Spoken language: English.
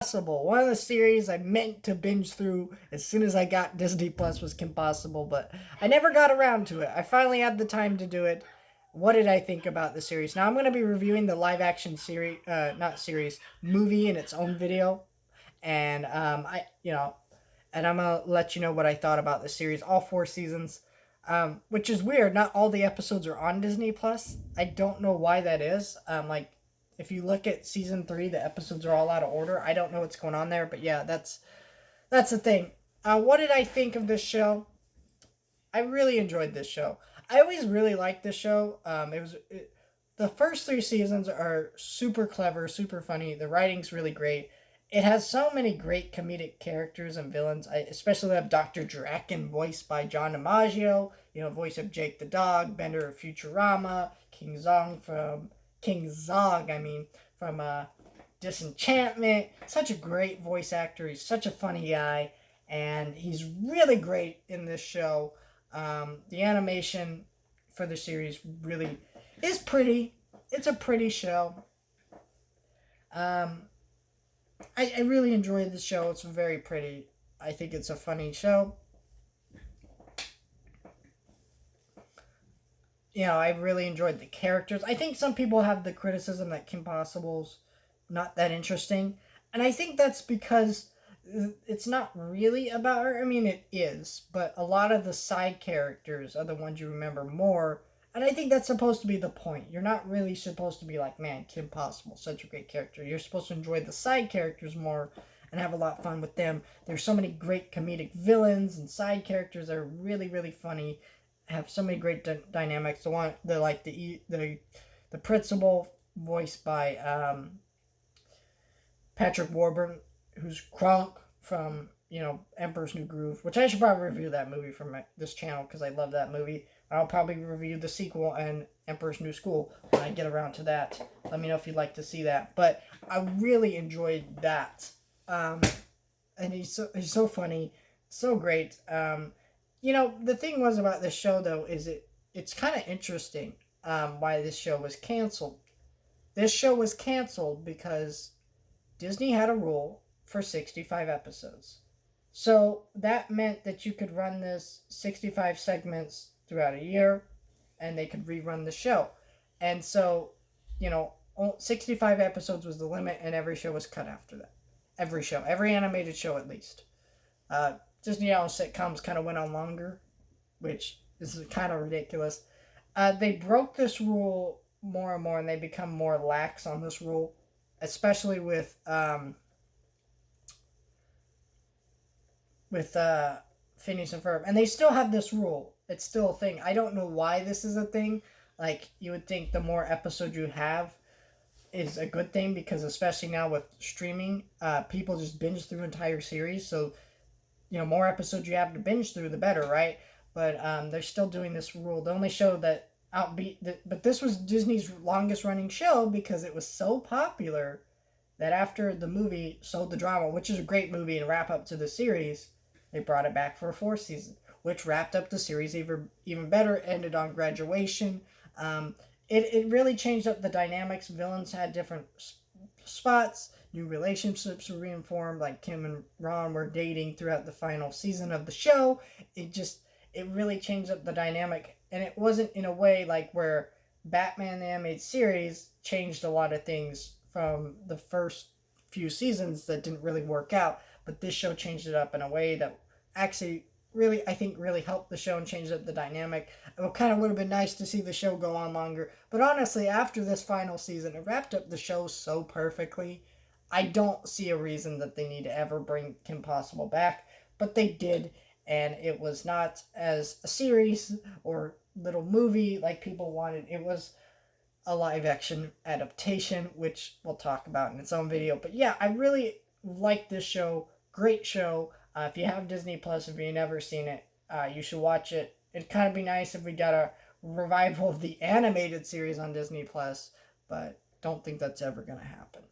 Possible. One of the series I meant to binge through as soon as I got Disney Plus was Kim Possible, but I never got around to it. I finally had the time to do it. What did I think about the series? Now I'm going to be reviewing the live action series, not series, movie in its own video, and and I'm gonna let you know what I thought about the series, all 4 seasons. Which is weird. Not all the episodes are on Disney Plus. I don't know why that is. Like if you look at season 3, the episodes are all out of order. I don't know what's going on there, but yeah, that's the thing. What did I think of this show? I really enjoyed this show. I always really liked this show. The first 3 seasons are super clever, super funny. The writing's really great. It has so many great comedic characters and villains. I especially love Dr. Draken, voiced by John DiMaggio. Voice of Jake the dog, Bender of Futurama, King Zog. From Disenchantment. Such a great voice actor. He's such a funny guy, and he's really great in this show. The animation for the series really is pretty. It's a pretty show. I really enjoyed the show. It's very pretty. I think it's a funny show. I really enjoyed the characters. I think some people have the criticism that Kim Possible's not that interesting. And I think that's because it's not really about her. I mean, it is, but a lot of the side characters are the ones you remember more. And I think that's supposed to be the point. You're not really supposed to be like, man, Kim Possible, such a great character. You're supposed to enjoy the side characters more and have a lot of fun with them. There's so many great comedic villains and side characters that are really, really funny. Have so many great dynamics. The principal, voiced by Patrick Warburton, who's Kronk from Emperor's New Groove, which I should probably review that movie from this channel because I love that movie. I'll probably review the sequel and Emperor's New School when I get around to that. Let me know if you'd like to see that. But I really enjoyed that, and he's so funny, so great. The thing was about this show though is it's kind of interesting why this show was canceled. This show was canceled because Disney had a rule for 65 episodes. So that meant that you could run this 65 segments throughout a year and they could rerun the show. And so, 65 episodes was the limit and every show was cut after that. Every show, every animated show at least. Disney Channel sitcoms kind of went on longer, which is kind of ridiculous. They broke this rule more and more and they become more lax on this rule, especially with Phineas and Ferb, and they still have this rule. It's still a thing. I don't know why this is a thing. Like you would think, the more episodes you have is a good thing because especially now with streaming, people just binge through entire series. So more episodes you have to binge through, the better, right? But they're still doing this rule. The only show that but this was Disney's longest running show because it was so popular that after the movie Sold the Drama, which is a great movie and wrap up to the series, they brought it back for a 4th season, which wrapped up the series even better, ended on graduation. It really changed up the dynamics. Villains had different spots, new relationships were reinformed, like Kim and Ron were dating throughout the final season of the show. It really changed up the dynamic, and it wasn't in a way like where Batman the Animated Series changed a lot of things from the first few seasons that didn't really work out, but this show changed it up in a way that actually really, I think, really helped the show and changed up the dynamic. It kind of would have been nice to see the show go on longer, but honestly, after this final season, it wrapped up the show so perfectly. I don't see a reason that they need to ever bring Kim Possible back, but they did, and it was not as a series or little movie like people wanted. It was a live action adaptation, which we'll talk about in its own video. But yeah, I really like this show. Great show. If you have Disney Plus, if you've never seen it, you should watch it. It'd kind of be nice if we got a revival of the animated series on Disney Plus, but don't think that's ever going to happen.